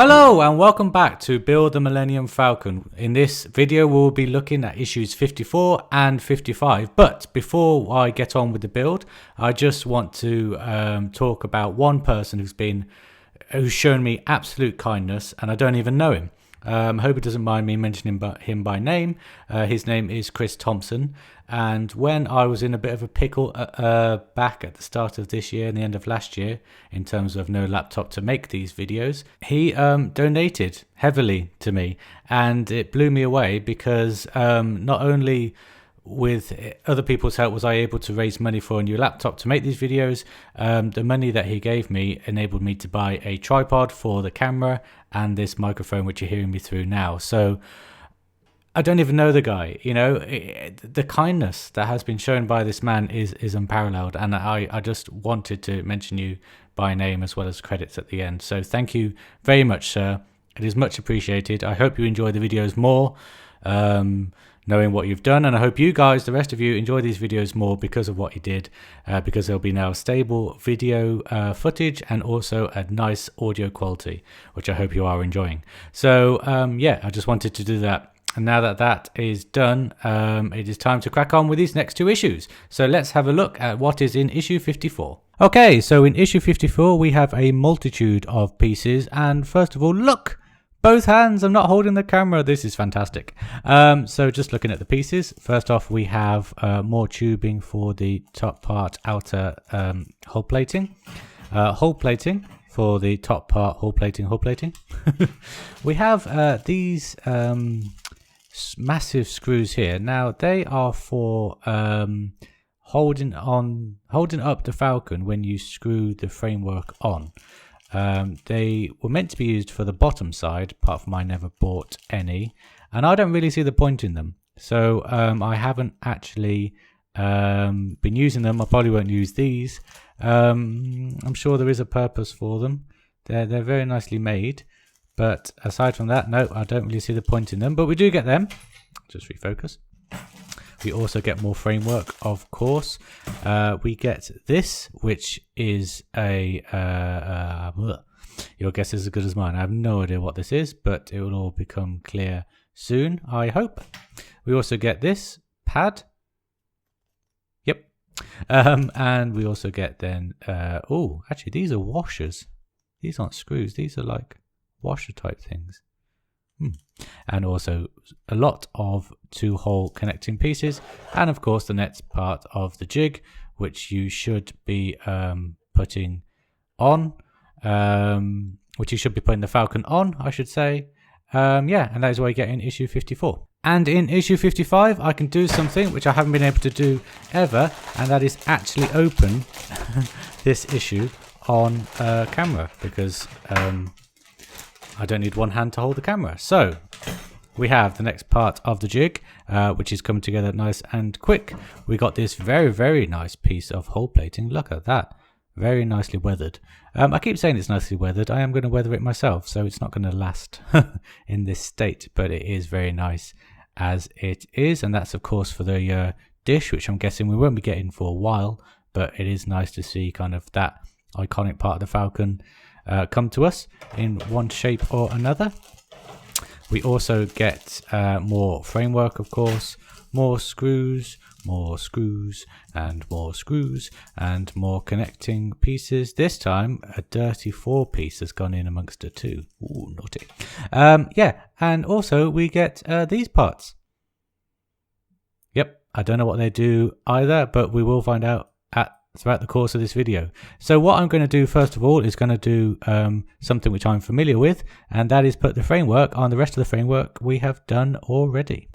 Hello and welcome back to Build the Millennium Falcon. In this video we'll be looking at issues 54 and 55, but before I get on with the build I just want to talk about one person who's shown me absolute kindness and I don't even know him. I hope he doesn't mind me mentioning him by name. His name is Chris Thompson, and when I was in a bit of a pickle back at the start of this year and the end of last year in terms of no laptop to make these videos, he donated heavily to me, and it blew me away because not only with other people's help was I able to raise money for a new laptop to make these videos, the money that he gave me enabled me to buy a tripod for the camera and this microphone which you're hearing me through now. So I don't even know the guy, you know. The kindness that has been shown by this man is unparalleled, and I just wanted to mention you by name as well as credits at the end. So thank you very much, sir. It is much appreciated. I hope you enjoy the videos more, knowing what you've done, and I hope you guys, the rest of you, enjoy these videos more because of what you did, because there'll be now stable video footage and also a nice audio quality, which I hope you are enjoying. So yeah, I just wanted to do that. And now that that is done, it is time to crack on with these next two issues. So let's have a look at what is in issue 54. Okay, so in issue 54 we have a multitude of pieces, and first of all, look! Both hands, I'm not holding the camera, this is fantastic. So just looking at the pieces, first off we have more tubing for the top part outer hull plating. Hull plating for the top part, hull plating. We have these massive screws here. Now they are for holding up the Falcon when you screw the framework on. They were meant to be used for the bottom side, apart from I never bought any, and I don't really see the point in them, so I haven't actually been using them. I probably won't use these. I'm sure there is a purpose for them. They're very nicely made, but aside from that, no, I don't really see the point in them, but we do get them. Just refocus. We also get more framework, of course. We get this, which is a... your guess is as good as mine. I have no idea what this is, but it will all become clear soon, I hope. We also get this pad. Yep. And we also get then... oh, actually, these are washers. These aren't screws. These are like washer type things. And also a lot of two-hole connecting pieces, and of course the next part of the jig, which you should be putting on, which you should be putting the Falcon on, I should say. Yeah, and that is what you get in issue 54. And in issue 55 I can do something which I haven't been able to do ever, and that is actually open this issue on camera, because I don't need one hand to hold the camera. So we have the next part of the jig, which is coming together nice and quick. We got this very, very nice piece of hull plating. Look at that. Very nicely weathered. I keep saying it's nicely weathered. I am going to weather it myself, so it's not going to last in this state, but it is very nice as it is. And that's, of course, for the dish, which I'm guessing we won't be getting for a while, but it is nice to see kind of that iconic part of the Falcon come to us in one shape or another. We also get more framework, of course, more screws, and more connecting pieces. This time a dirty 4-piece has gone in amongst the 2. Ooh, naughty. Yeah, and also we get these parts. Yep, I don't know what they do either, but we will find out throughout the course of this video. So what I'm going to do first of all is going to do something which I'm familiar with, and that is put the framework on the rest of the framework we have done already.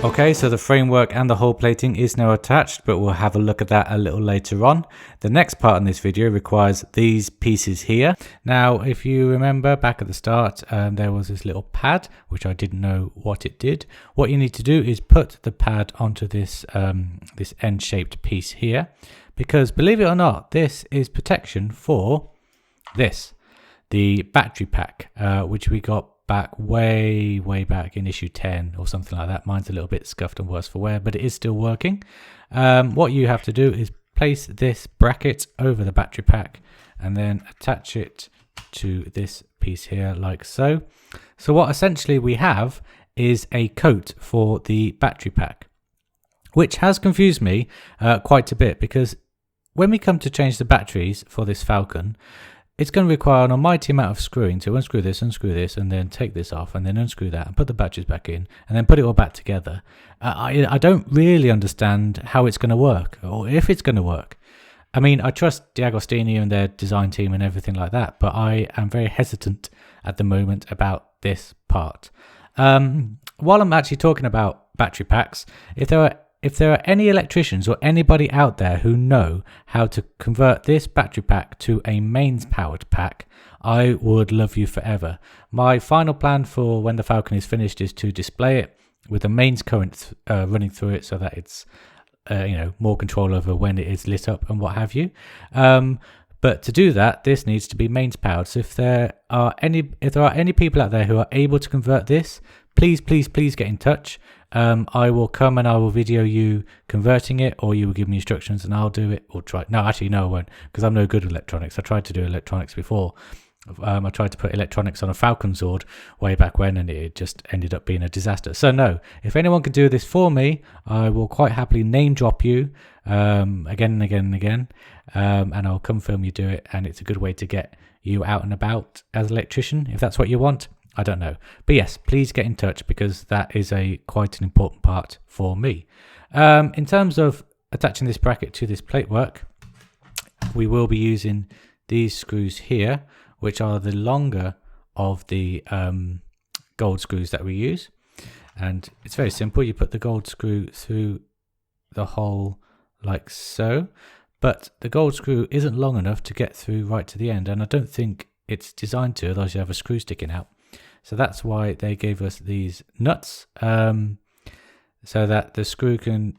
Okay, so the framework and the hull plating is now attached, but we'll have a look at that a little later on. The next part in this video requires these pieces here. Now, if you remember back at the start, there was this little pad, which I didn't know what it did. What you need to do is put the pad onto this, this N-shaped piece here, because believe it or not, this is protection for this, the battery pack, which we got back way back in issue 10 or something like that. Mine's a little bit scuffed and worse for wear, but it is still working. What you have to do is place this bracket over the battery pack and then attach it to this piece here like so. So what essentially we have is a coat for the battery pack, which has confused me quite a bit, because when we come to change the batteries for this Falcon, it's going to require an almighty amount of screwing to unscrew this, and then take this off, and then unscrew that, and put the batteries back in, and then put it all back together. I don't really understand how it's going to work, or if it's going to work. I mean, I trust D'Agostini and their design team and everything like that, but I am very hesitant at the moment about this part. While I'm actually talking about battery packs, if there are any electricians or anybody out there who know how to convert this battery pack to a mains powered pack, I would love you forever. My final plan for when the Falcon is finished is to display it with a mains current running through it, so that it's more control over when it is lit up and what have you. But to do that, this needs to be mains powered. So if there are any people out there who are able to convert this, please get in touch. I will come and I will video you converting it, or you will give me instructions and I'll do it, or try. No, actually, no, I won't, because I'm no good at electronics. I tried to do electronics before. I tried to put electronics on a Falcon sword way back when, and it just ended up being a disaster. So no, if anyone can do this for me, I will quite happily name drop you again and again, and I'll come film you do it. And it's a good way to get you out and about as an electrician, if that's what you want. I don't know, but yes, please get in touch, because that is quite an important part for me. In terms of attaching this bracket to this plate work, we will be using these screws here, which are the longer of the gold screws that we use. And it's very simple. You put the gold screw through the hole like so, but the gold screw isn't long enough to get through right to the end, and I don't think it's designed to, otherwise you have a screw sticking out. So that's why they gave us these nuts, so that the screw can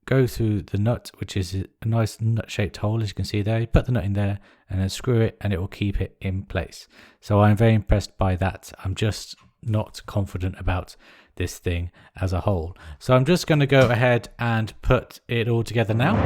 go through the nut, which is a nice nut-shaped hole, as you can see there. You put the nut in there and then screw it, and it will keep it in place. So I'm very impressed by that. I'm just not confident about this thing as a whole. So I'm just going to go ahead and put it all together now.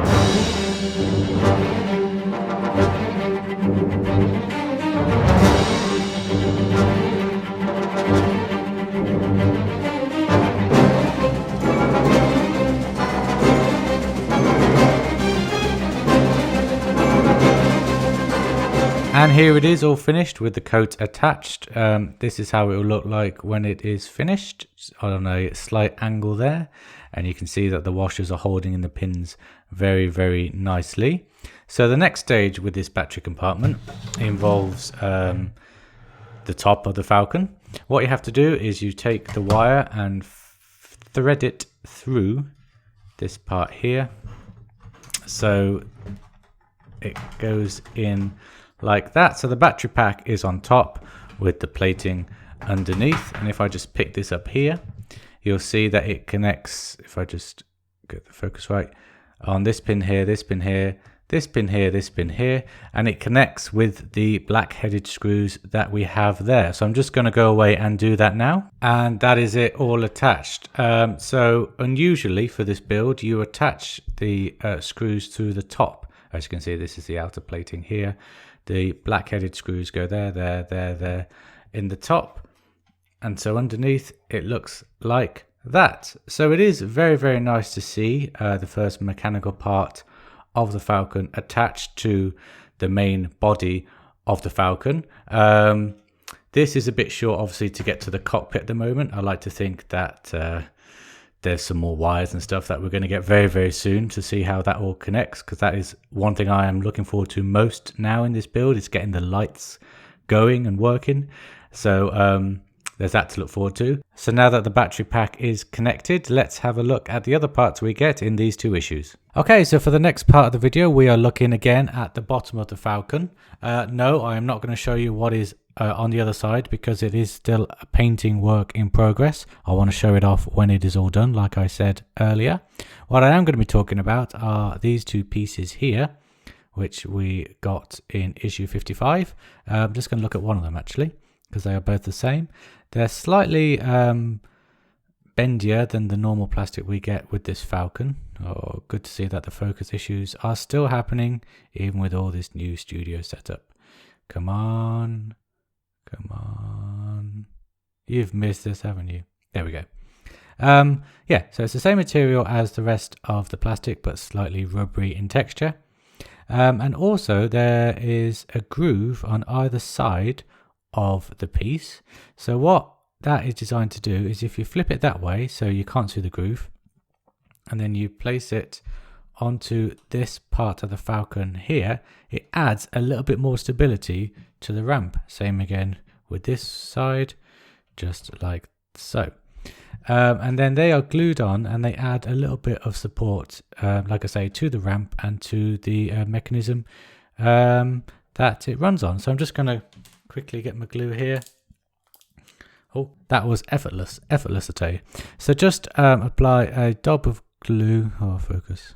And here it is, all finished with the coat attached. This is how it will look like when it is finished, on a slight angle there. And you can see that the washers are holding in the pins very nicely. So the next stage with this battery compartment involves the top of the Falcon. What you have to do is you take the wire and thread it through this part here. So it goes in like that. So the battery pack is on top with the plating underneath, and if I just pick this up here, you'll see that it connects, if I just get the focus right, on this pin here, this pin here, this pin here, this pin here, and it connects with the black-headed screws that we have there. So I'm just going to go away and do that now, and that is it all attached. So unusually for this build, you attach the screws through the top. As you can see, this is the outer plating here. The black-headed screws go there in the top, and so underneath it looks like that. So it is very nice to see the first mechanical part of the Falcon attached to the main body of the Falcon. This is a bit short, obviously, to get to the cockpit at the moment. I like to think that there's some more wires and stuff that we're going to get very soon to see how that all connects, because that is one thing I am looking forward to most now in this build, is getting the lights going and working. So there's that to look forward to. So now that the battery pack is connected, let's have a look at the other parts we get in these two issues. Okay, so for the next part of the video, we are looking again at the bottom of the Falcon. No, I am not going to show you what is on the other side because it is still a painting work in progress. I want to show it off when it is all done, like I said earlier. What I am going to be talking about are these two pieces here, which we got in issue 55. I'm just going to look at one of them actually, because they are both the same. They're slightly bendier than the normal plastic we get with this Falcon. Oh, good to see that the focus issues are still happening, even with all this new studio setup. Come on. Come on. You've missed this, haven't you? There we go. Yeah, so it's the same material as the rest of the plastic, but slightly rubbery in texture. And also there is a groove on either side of the piece. So what that is designed to do is if you flip it that way, so you can't see the groove, and then you place it onto this part of the Falcon here, it adds a little bit more stability to the ramp. Same again with this side, just like so. And then they are glued on and they add a little bit of support, like I say, to the ramp and to the mechanism that it runs on. So I'm just going to quickly get my glue here. Oh, that was effortless, I tell you. So just apply a dab of glue, focus.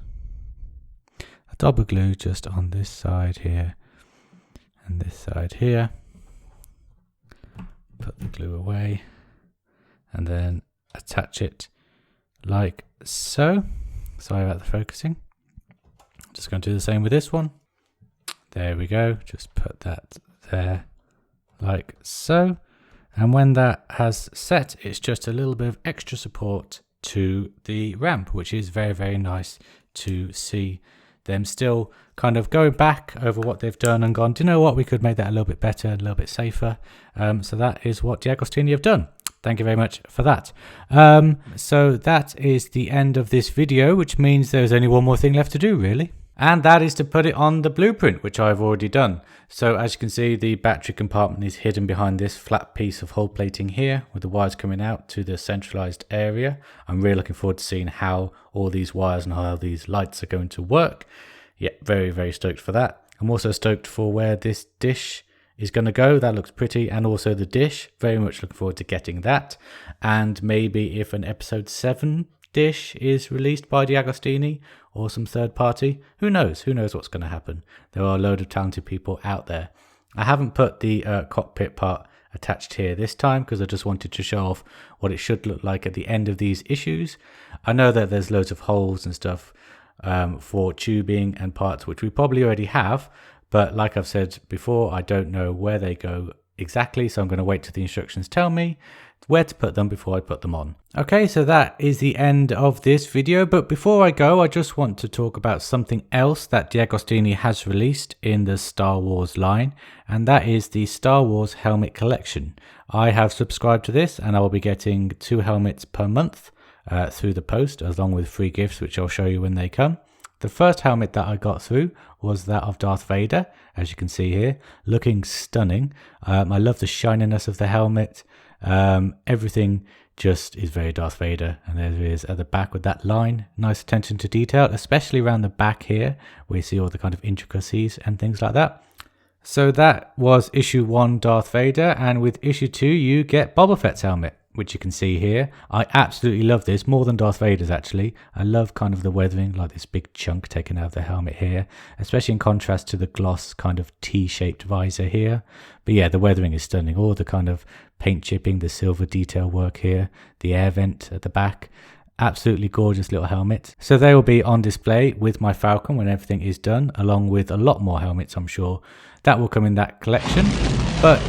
A dab of glue just on this side here and this side here. Put the glue away and then attach it like so. Sorry about the focusing. Just going to do the same with this one. There we go. Just put that there like so. And when that has set, it's just a little bit of extra support to the ramp, which is very, very nice to see them still kind of going back over what they've done and gone, do you know what, we could make that a little bit better, a little bit safer. So that is what D'Agostini have done. Thank you very much for that. So that is the end of this video, which means there's only one more thing left to do, really. And that is to put it on the blueprint, which I've already done. So as you can see, the battery compartment is hidden behind this flat piece of hull plating here, with the wires coming out to the centralized area. I'm really looking forward to seeing how all these wires and how these lights are going to work. Yeah, very, very stoked for that. I'm also stoked for where this dish is going to go. That looks pretty. And also the dish, very much looking forward to getting that. And maybe if an episode 7 dish is released by D'Agostini or some third party, who knows what's going to happen. There are a load of talented people out there. I haven't put the cockpit part attached here this time because I just wanted to show off what it should look like at the end of these issues. I know that there's loads of holes and stuff for tubing and parts which we probably already have, but like I've said before, I don't know where they go exactly, so I'm going to wait till the instructions tell me where to put them before I put them on. Okay, so that is the end of this video, but before I go, I just want to talk about something else that D'Agostini has released in the Star Wars line, and that is the Star Wars helmet collection. I have subscribed to this and I will be getting 2 helmets per month through the post, along with free gifts, which I'll show you when they come. The first helmet that I got through was that of Darth Vader, as you can see here, looking stunning. I love the shininess of the helmet. Everything just is very Darth Vader, and there is at the back with that line, nice attention to detail, especially around the back here where you see all the kind of intricacies and things like that. So that was issue 1 Darth Vader, and with issue 2 you get Boba Fett's helmet, which you can see here. I absolutely love this, more than Darth Vader's actually. I love kind of the weathering, like this big chunk taken out of the helmet here, especially in contrast to the gloss kind of T-shaped visor here. But yeah, the weathering is stunning. All the kind of paint chipping, the silver detail work here, the air vent at the back. Absolutely gorgeous little helmet. So they will be on display with my Falcon when everything is done, along with a lot more helmets, I'm sure. That will come in that collection. But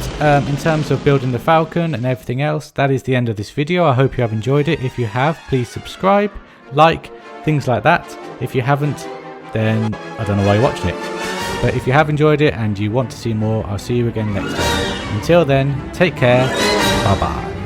in terms of building the Falcon and everything else, that is the end of this video. I hope you have enjoyed it. If you have, please subscribe, like, things like that. If you haven't, then I don't know why you're watching it. But if you have enjoyed it and you want to see more, I'll see you again next time. Until then, take care. Bye bye.